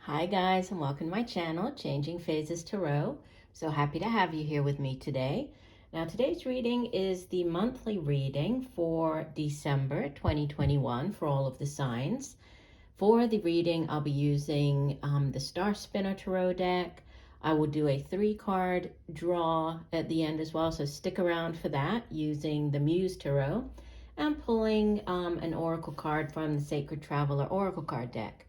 Hi guys, and welcome to my channel, Changing Phases Tarot. So happy to have you here with me today. Now today's reading is the monthly reading for December 2021 for all of the signs. For the reading, I'll be using the Star Spinner Tarot deck. I will do a 3-card draw at the end as well, so stick around for that using the Muse Tarot and pulling an oracle card from the Sacred Traveler Oracle card deck.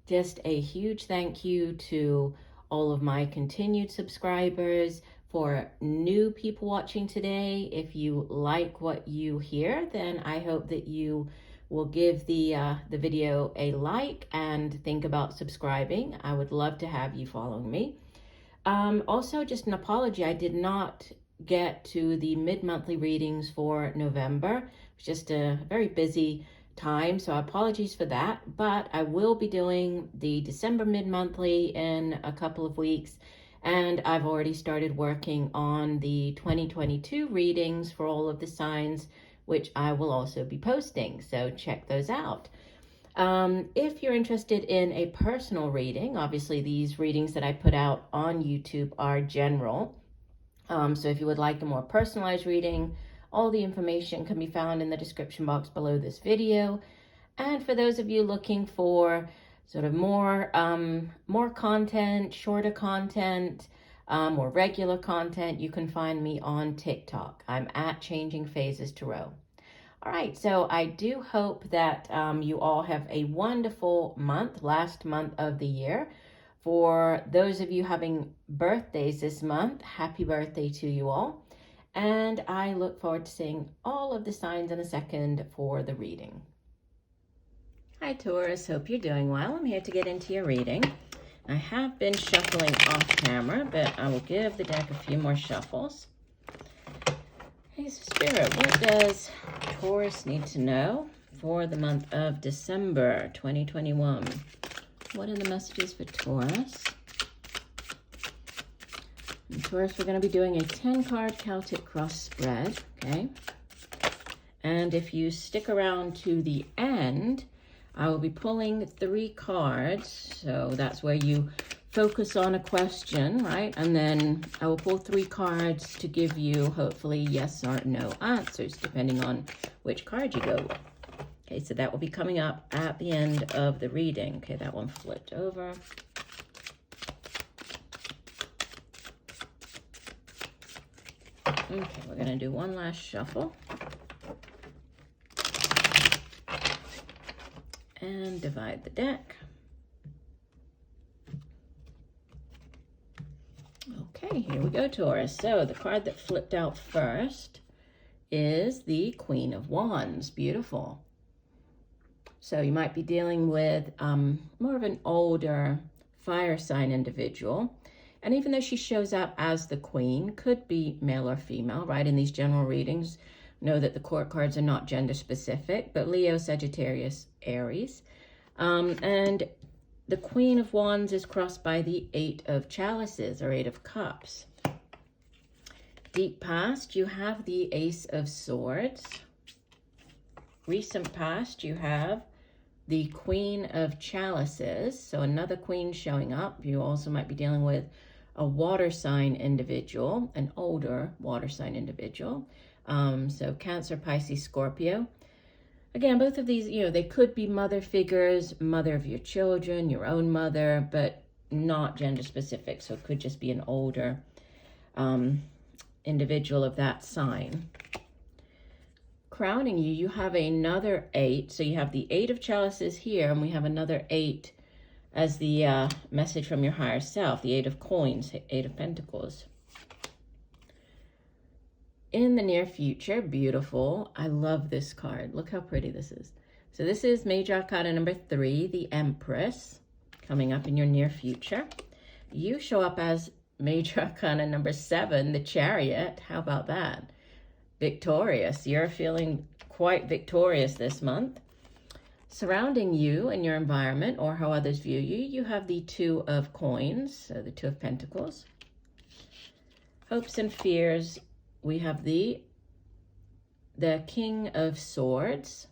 Just a huge thank you to all of my continued subscribers. For new people watching today, if you like what you hear, then I hope that you will give the video a like and think about subscribing. I would love to have you following me. Also, just an apology, I did not get to the mid-monthly readings for November. It was just a very busy time, so apologies for that, but I will be doing the December mid-monthly in a couple of weeks, and I've already started working on the 2022 readings for all of the signs, which I will also be posting, so check those out. If you're interested in a personal reading, obviously these readings that I put out on YouTube are general, so if you would like a more personalized reading, all the information can be found in the description box below this video. And for those of you looking for sort of more content, shorter content, more regular content, you can find me on TikTok. I'm at Changing Phases Tarot. All right, so I do hope that you all have a wonderful month, last month of the year. For those of you having birthdays this month, happy birthday to you all. And I look forward to seeing all of the signs in a second for the reading. Hi Taurus, hope you're doing well. I'm here to get into your reading. I have been shuffling off camera, but I will give the deck a few more shuffles. Hey Spirit, what does Taurus need to know for the month of December 2021? What are the messages for Taurus? And Taurus, we're going to be doing a 10-card Celtic cross spread, okay? And if you stick around to the end, I will be pulling 3 cards. So that's where you focus on a question, right? And then I will pull 3 cards to give you, hopefully, yes or no answers, depending on which card you go with. Okay, so that will be coming up at the end of the reading. Okay, that one flipped over. Okay, we're going to do one last shuffle. And divide the deck. Okay, here we go, Taurus. So the card that flipped out first is the Queen of Wands. Beautiful. So you might be dealing with more of an older fire sign individual. And even though she shows up as the queen, could be male or female, right? In these general readings, know that the court cards are not gender specific, but Leo, Sagittarius, Aries. And the Queen of Wands is crossed by the 8 of Chalices, or 8 of Cups. Deep past, you have the Ace of Swords. Recent past, you have the Queen of Chalices, so another queen showing up. You also might be dealing with a water sign individual, an older water sign individual. So Cancer, Pisces, Scorpio. Again, both of these, they could be mother figures, mother of your children, your own mother, but not gender specific. So it could just be an older individual of that sign. Crowning you, you have another 8. So you have the 8 of Chalices here, and we have another 8 as the message from your higher self, the 8 of Coins, 8 of Pentacles. In the near future, beautiful. I love this card. Look how pretty this is. So this is Major Arcana number 3, the Empress, coming up in your near future. You show up as Major Arcana number 7, the Chariot. How about that? Victorious. You're feeling quite victorious this month. Surrounding you and your environment, or how others view you, you have the 2 of Coins, so the 2 of Pentacles. Hopes and fears, we have the King of Swords.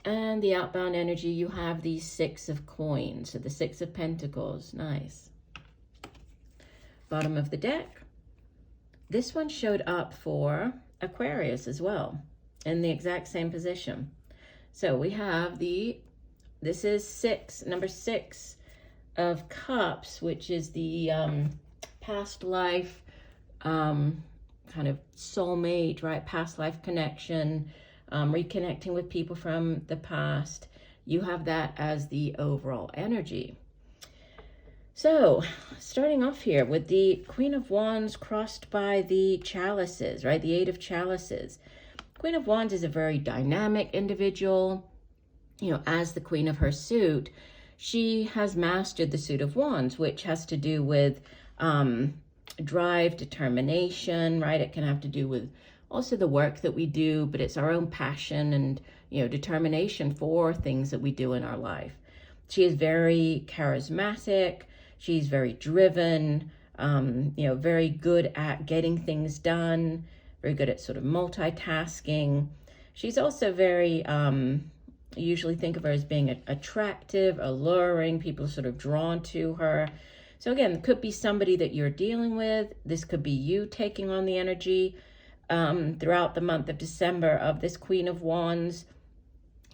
And the outbound energy, you have the 6 of coins, so the 6 of pentacles. Nice. Bottom of the deck. This one showed up for Aquarius as well, in the exact same position. So we have this is number 6 of cups, which is the past life, kind of soulmate, right? Past life connection, reconnecting with people from the past. You have that as the overall energy. So starting off here with the Queen of Wands crossed by the chalices, right? The 8 of chalices. Queen of Wands is a very dynamic individual. You know, as the queen of her suit, she has mastered the suit of wands, which has to do with drive, determination, right? It can have to do with also the work that we do, but it's our own passion and, you know, determination for things that we do in our life. She is very charismatic. She's very driven, you know, very good at getting things done, very good at sort of multitasking. She's also very, usually think of her as being attractive, alluring. People are sort of drawn to her. So again, it could be somebody that you're dealing with. This could be you taking on the energy throughout the month of December of this Queen of Wands.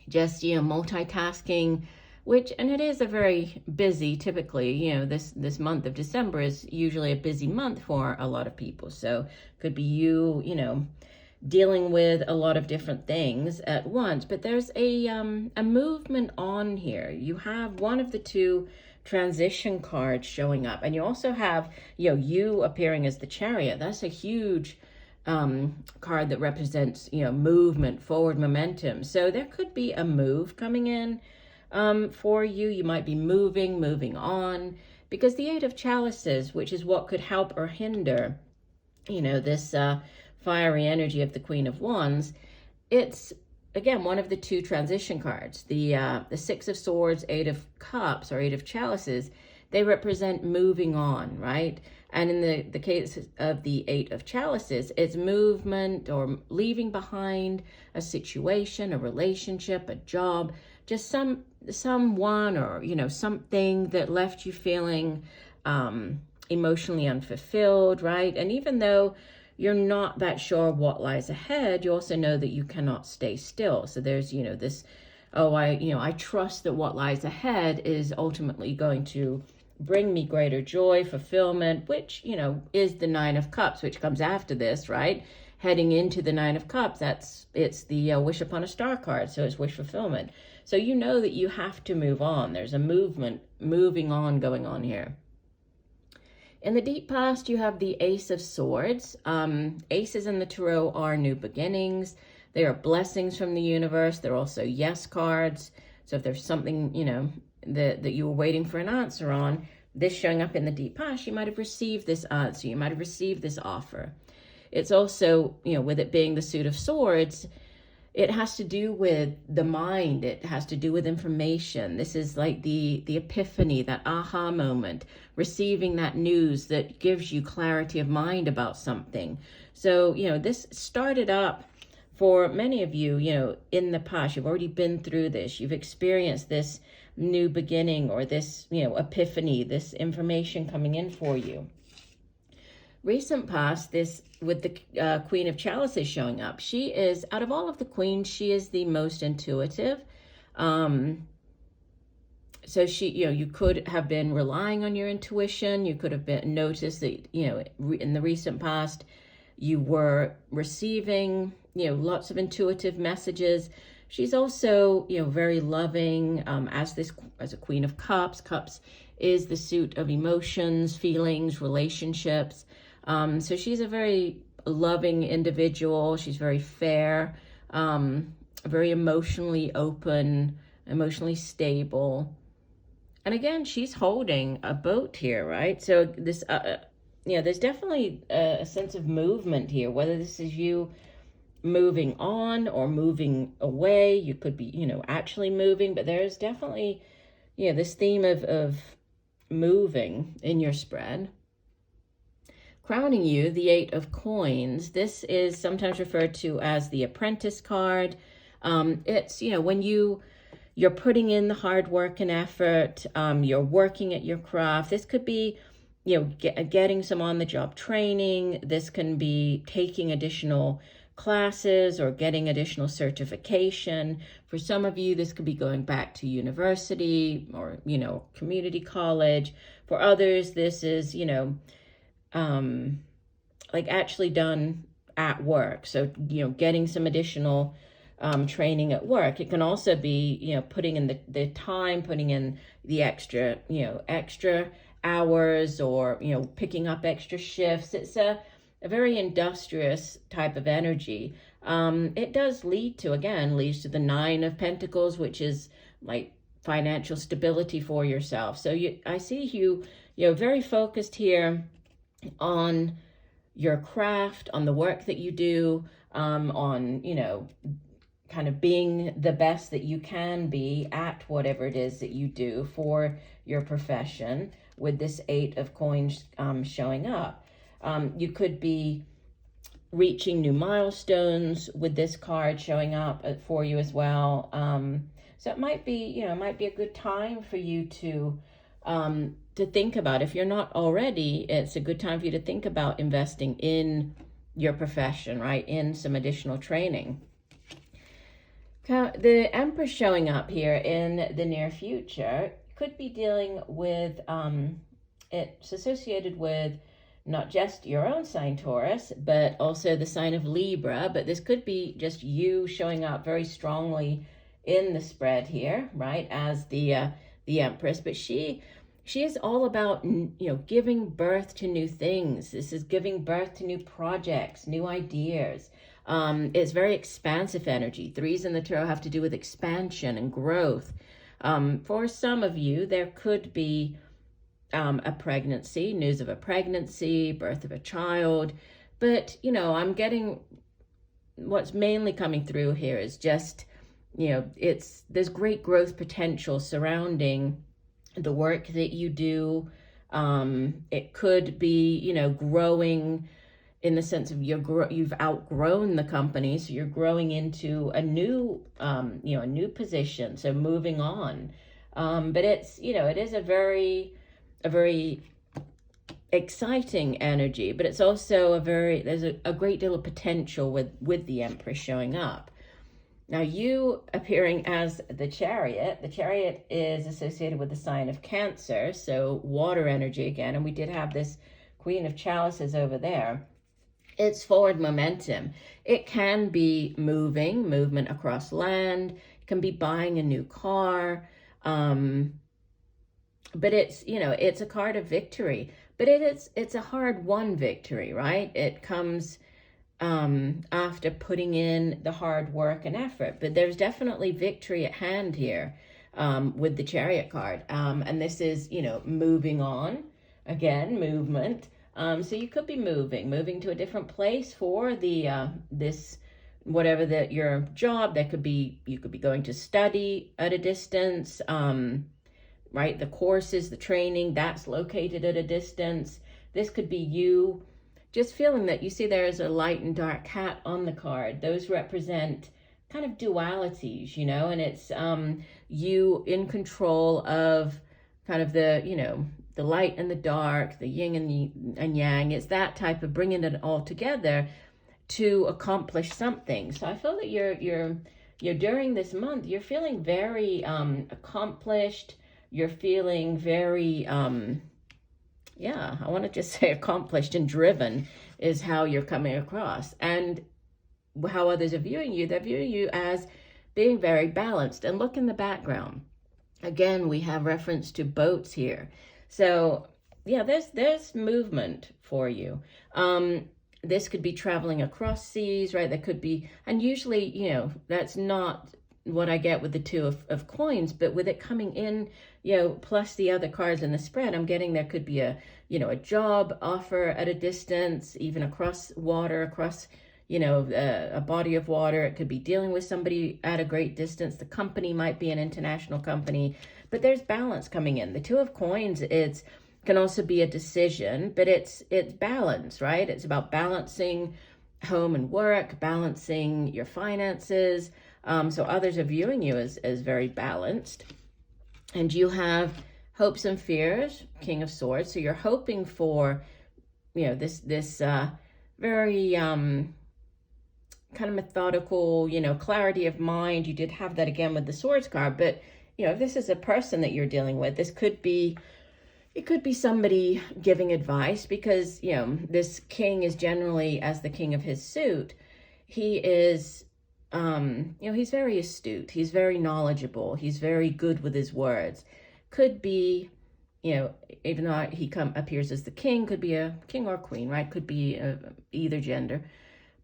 Just, you know, multitasking, and it is a very busy, typically, you know, this month of December is usually a busy month for a lot of people. So it could be you, you know, dealing with a lot of different things at once. But there's a movement on here. You have one of the 2 transition cards showing up, and you also have, you know, you appearing as the Chariot. That's a huge card that represents, you know, movement, forward momentum. So there could be a move coming in for you. You might be moving on, because the 8 of chalices, which is what could help or hinder, you know, this fiery energy of the Queen of Wands, it's again one of the 2 transition cards. The 6 of Swords, 8 of Cups, or 8 of Chalices, they represent moving on, right? And in the case of the 8 of Chalices, it's movement or leaving behind a situation, a relationship, a job, just someone or, you know, something that left you feeling emotionally unfulfilled, right? And even though you're not that sure what lies ahead, you also know that you cannot stay still. So there's, you know, this, I trust that what lies ahead is ultimately going to bring me greater joy, fulfillment, which, you know, is the 9 of Cups, which comes after this, right? Heading into the 9 of Cups, it's the Wish Upon a Star card, so it's wish fulfillment. So you know that you have to move on. There's a moving on going on here. In the deep past, you have the Ace of Swords. Aces in the Tarot are new beginnings. They are blessings from the universe. They're also yes cards. So if there's something, you know, that you were waiting for an answer on, this showing up in the deep past, you might have received this answer. You might have received this offer. It's also, you know, with it being the suit of swords, it has to do with the mind. It has to do with information. This is like the epiphany, that aha moment, receiving that news that gives you clarity of mind about something. So, you know, this started up for many of you, you know, in the past. You've already been through this. You've experienced this new beginning or this, you know, epiphany, this information coming in for you. Recent past, this with the Queen of Chalices showing up, she is, out of all of the queens, she is the most intuitive. So she, you know, you could have been relying on your intuition. You could have been noticed that, you know, in the recent past, you were receiving, you know, lots of intuitive messages. She's also, you know, very loving, as a Queen of Cups. Cups is the suit of emotions, feelings, relationships. So she's a very loving individual. She's very fair, very emotionally open, emotionally stable. And again, she's holding a boat here, right? So this, you know, there's definitely a sense of movement here, whether this is you moving on or moving away. You could be, you know, actually moving, but there's definitely, you know, this theme of moving in your spread. Crowning you, the 8 of Coins. This is sometimes referred to as the Apprentice card. It's, when you're putting in the hard work and effort, you're working at your craft. This could be, getting some on-the-job training. This can be taking additional classes or getting additional certification. For some of you, this could be going back to university or, community college. For others, this is, like actually done at work. So, getting some additional training at work. It can also be, putting in the time, putting in the extra hours, or, picking up extra shifts. It's a very industrious type of energy. It does leads to the 9 of Pentacles, which is like financial stability for yourself. So I see you, very focused here on your craft, on the work that you do, on, kind of being the best that you can be at whatever it is that you do for your profession, with this 8 of Coins showing up. You could be reaching new milestones with this card showing up for you as well. So it might be, a good time for you to think about. If you're not already, it's a good time for you to think about investing in your profession, right? In some additional training. The Empress showing up here in the near future could be dealing with, it's associated with not just your own sign, Taurus, but also the sign of Libra. But this could be just you showing up very strongly in the spread here, right, as the Empress. But she is all about, giving birth to new things. This is giving birth to new projects, new ideas. It's very expansive energy. 3s in the tarot have to do with expansion and growth. For some of you, there could be a pregnancy, news of a pregnancy, birth of a child. But, I'm getting what's mainly coming through here is just, there's great growth potential surrounding the work that you do. It could be, growing in the sense of you've outgrown the company, so you're growing into a new, a new position, so moving on. But it's, it is a very exciting energy, but it's also there's a great deal of potential with the Empress showing up. Now, you appearing as the Chariot is associated with the sign of Cancer, so water energy again, and we did have this Queen of Chalices over there. It's forward momentum. It can be movement across land. It can be buying a new car. But it's, it's a card of victory. But it's a hard-won victory, right? It comes after putting in the hard work and effort. But there's definitely victory at hand here with the Chariot card. And this is, moving on. Again, movement. So you could be moving to a different place for the this whatever your job. That could be, you could be going to study at a distance, right? The courses, the training, that's located at a distance. This could be you just feeling that, you see there is a light and dark cat on the card. Those represent kind of dualities, and it's you in control of kind of the, the light and the dark, the yin and yang. It's that type of bringing it all together to accomplish something. So I feel that you're during this month, you're feeling very accomplished. You're feeling very, I want to just say accomplished and driven is how you're coming across. And how others are viewing you, they're viewing you as being very balanced. And look in the background. Again, we have reference to boats here. So yeah, there's movement for you. This could be traveling across seas, right? There could be, and usually, that's not what I get with the 2 of Coins, but with it coming in, plus the other cards in the spread, I'm getting there could be a job offer at a distance, even across water, across, a body of water. It could be dealing with somebody at a great distance. The company might be an international company, but there's balance coming in. The 2 of Coins, can also be a decision, but it's balance, right? It's about balancing home and work, balancing your finances, So others are viewing you as very balanced. And you have hopes and fears, King of Swords. So you're hoping for, this very kind of methodical, clarity of mind. You did have that again with the Swords card, but if this is a person that you're dealing with, it could be somebody giving advice, because this king is generally, as the king of his suit, he is he's very astute, he's very knowledgeable, he's very good with his words. Could be, even though he appears as the king, could be a king or queen, right? Could be either gender,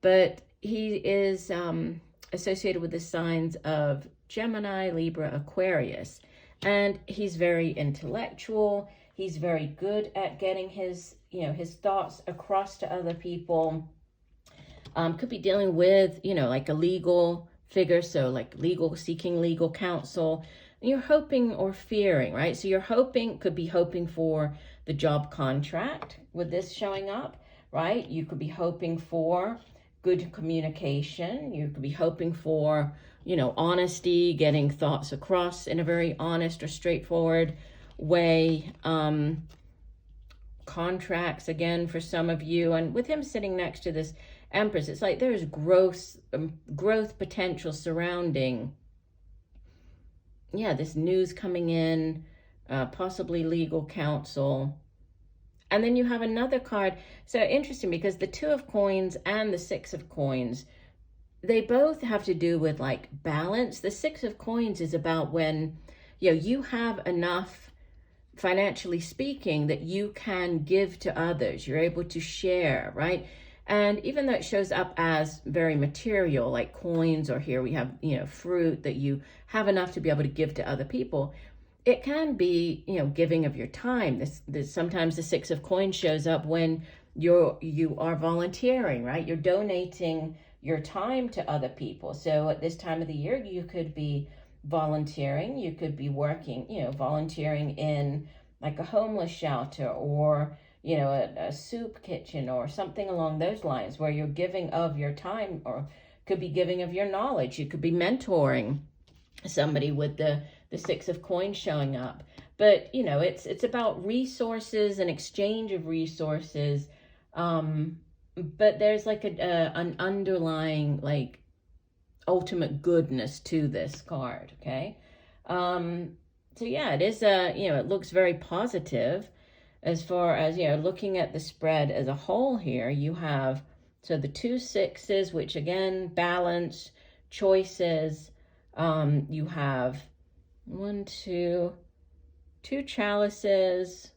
but he is associated with the signs of Gemini, Libra, Aquarius, and he's very intellectual. He's very good at getting his thoughts across to other people. Could be dealing with, like a legal figure, so like seeking legal counsel. You're hoping or fearing, right? So you're could be hoping for the job contract with this showing up, right? You could be hoping for good communication. You could be hoping for, honesty, getting thoughts across in a very honest or straightforward way. Contracts, again, for some of you. And with him sitting next to this Empress, it's like there's growth potential surrounding, this news coming in, possibly legal counsel. And then you have another card. So interesting, because the Two of Coins and the Six of Coins, they both have to do with like balance. The Six of Coins is about when, you have enough, financially speaking, that you can give to others. You're able to share, right? And even though it shows up as very material, like coins, or here we have, fruit, that you have enough to be able to give to other people, it can be, giving of your time. This sometimes the Six of Coins shows up when you are volunteering, right? You're donating your time to other people. So at this time of the year, you could be volunteering. You could be working, volunteering in like a homeless shelter, or a soup kitchen, or something along those lines, where you're giving of your time, or could be giving of your knowledge. You could be mentoring somebody with the Six of Coins showing up. But it's about resources and exchange of resources, but there's like an underlying like ultimate goodness to this card. Okay, so yeah, it is it looks very positive. As far as, looking at the spread as a whole here, you have, so the 2 sixes, which again, balance, choices. You have 2 chalices,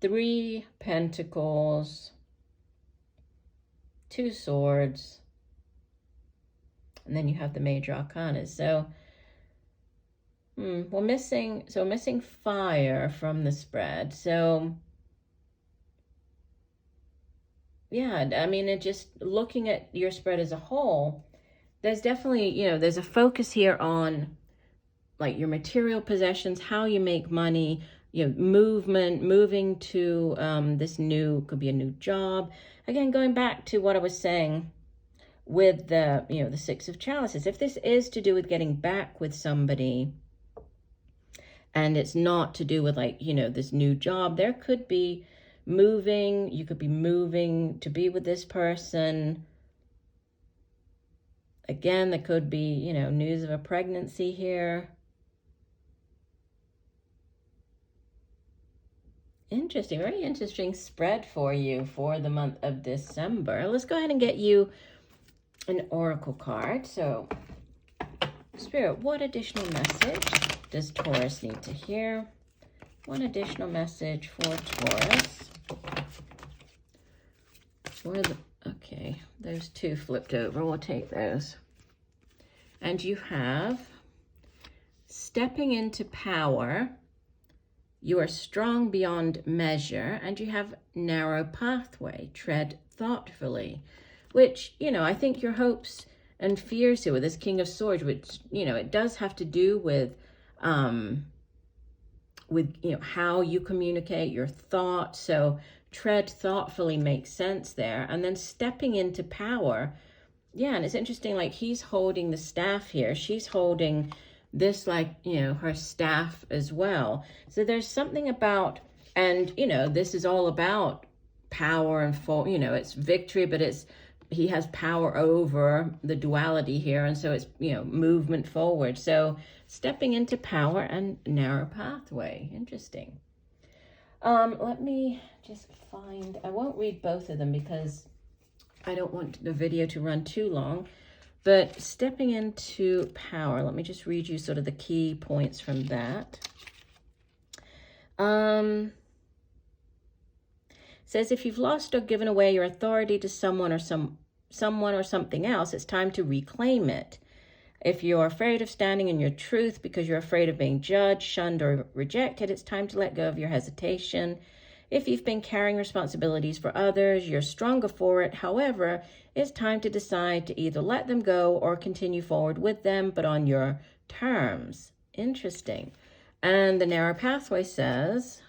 3 pentacles, 2 swords, and then you have the major arcana. So we're missing fire from the spread. So yeah, I mean, it just looking at your spread as a whole, there's definitely, there's a focus here on like your material possessions, how you make money, moving to this could be a new job. Again, going back to what I was saying with the, the Six of Chalices, if this is to do with getting back with somebody, and it's not to do with like, this new job, there could be moving. You could be moving to be with this person. Again, there could be, news of a pregnancy here. Interesting, very interesting spread for you for the month of December. Let's go ahead and get you an oracle card. So, Spirit, what additional message does Taurus need to hear? One additional message for Taurus. Okay, those 2 flipped over. We'll take those. And you have stepping into power. You are strong beyond measure, and you have narrow pathway. Tread thoughtfully, which, I think your hopes and fears here with this King of Swords, which, it does have to do with how you communicate your thoughts. So tread thoughtfully makes sense there. And then stepping into power, yeah, and it's interesting, like he's holding the staff here. She's holding this, like, you know, her staff as well. So there's something about, and, you know, this is all about power and full, you know, it's victory, but it's, he has power over the duality here. And so it's, you know, movement forward. So stepping into power and narrow pathway. Interesting. Let me just find, I won't read both of them because I don't want the video to run too long, but stepping into power, let me just read you sort of the key points from that. Says if you've lost or given away your authority to someone or something else, it's time to reclaim it. If you're afraid of standing in your truth because you're afraid of being judged, shunned, or rejected, it's time to let go of your hesitation. If you've been carrying responsibilities for others, you're stronger for it. However, it's time to decide to either let them go or continue forward with them, but on your terms. Interesting. And the narrow pathway says,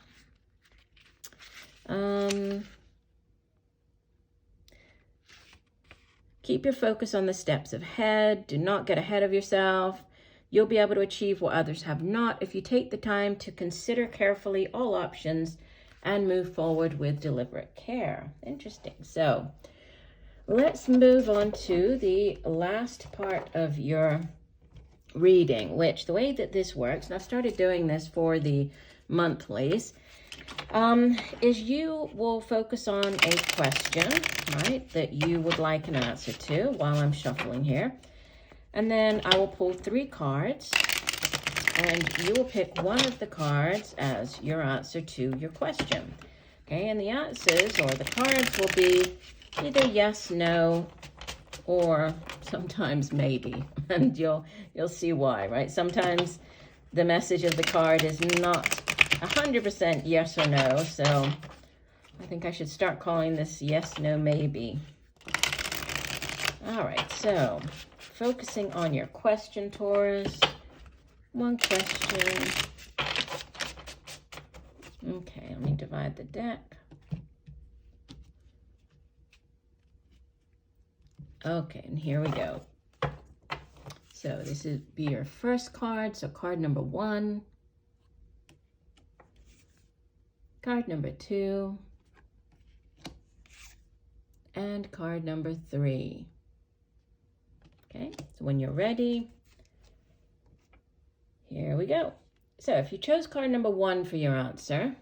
keep your focus on the steps ahead. Do not get ahead of yourself. You'll be able to achieve what others have not if you take the time to consider carefully all options and move forward with deliberate care. Interesting. So let's move on to the last part of your reading, which the way that this works, and I've started doing this for the monthlies, is you will focus on a question, right, that you would like an answer to while I'm shuffling here. And then I will pull 3 cards, and you will pick one of the cards as your answer to your question. Okay, and the answers or the cards will be either yes, no, or sometimes maybe. And you'll see why, right? Sometimes the message of the card is not 100% yes or no, so I think I should start calling this yes, no, maybe. All right, so focusing on your question, Taurus. One question. Okay, let me divide the deck. Okay, and here we go. So this would be your first card. So card number 1. Card number 2. And card number 3. Okay, so when you're ready, here we go. So if you chose card number 1 for your answer,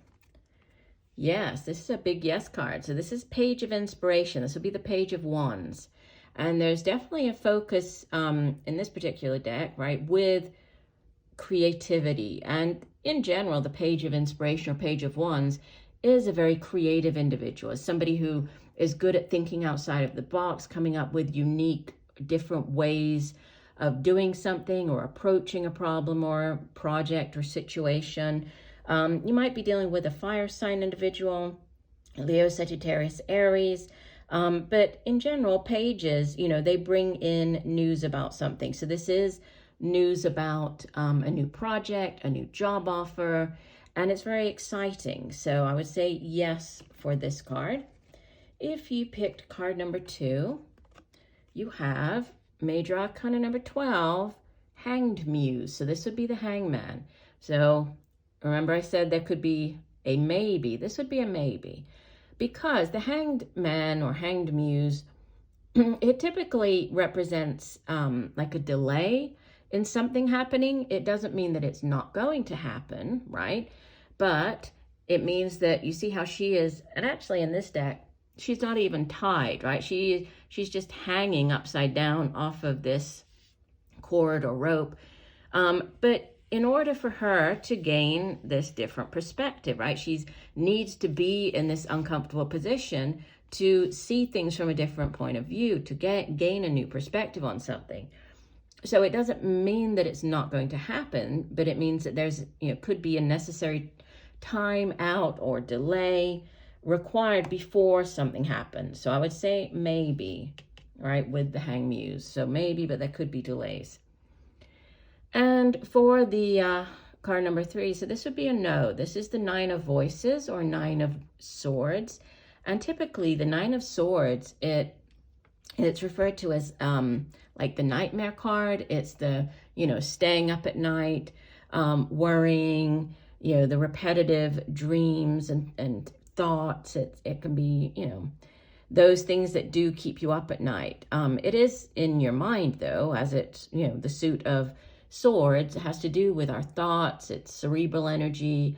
yes, this is a big yes card. So this is Page of Inspiration. This will be the Page of Wands. And there's definitely a focus in this particular deck, right, with creativity. And in general, the Page of Inspiration or Page of Wands is a very creative individual. It's somebody who is good at thinking outside of the box, coming up with unique, different ways of doing something or approaching a problem or project or situation. You might be dealing with a fire sign individual, Leo, Sagittarius, Aries. But in general, pages, you know, they bring in news about something. So this is news about a new project, a new job offer, and it's very exciting. So I would say yes for this card. If you picked card number 2, you have Major Arcana number 12, Hanged Muse. So this would be the Hangman. So remember I said there could be a maybe. This would be a maybe. Because the Hanged Man or Hanged Muse, it typically represents like a delay in something happening. It doesn't mean that it's not going to happen, right? But it means that you see how she is, and actually in this deck, she's not even tied, right? She's just hanging upside down off of this cord or rope. But in order for her to gain this different perspective, right? She needs to be in this uncomfortable position to see things from a different point of view, to gain a new perspective on something. So it doesn't mean that it's not going to happen, but it means that there's, could be a necessary time out or delay required before something happens. So I would say maybe, right, with the Hanged Muse. So maybe, but there could be delays. And for the card number 3, so this would be a no. This is the 9 of Voices or 9 of Swords. And typically the 9 of Swords, it It's referred to as like the nightmare card. It's the, staying up at night, worrying, the repetitive dreams and thoughts. It can be, those things that do keep you up at night. It is in your mind, though, as it's, the suit of swords. It has to do with our thoughts. It's cerebral energy,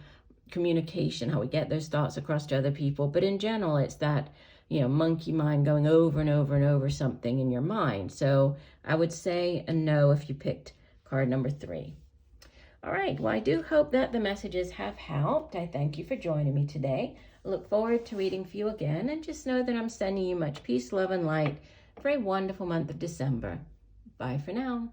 communication, how we get those thoughts across to other people. But in general, it's that, monkey mind going over and over and over something in your mind. So I would say a no if you picked card number 3. All right, well, I do hope that the messages have helped. I thank you for joining me today. I look forward to reading for you again, and just know that I'm sending you much peace, love, and light for a wonderful month of December. Bye for now.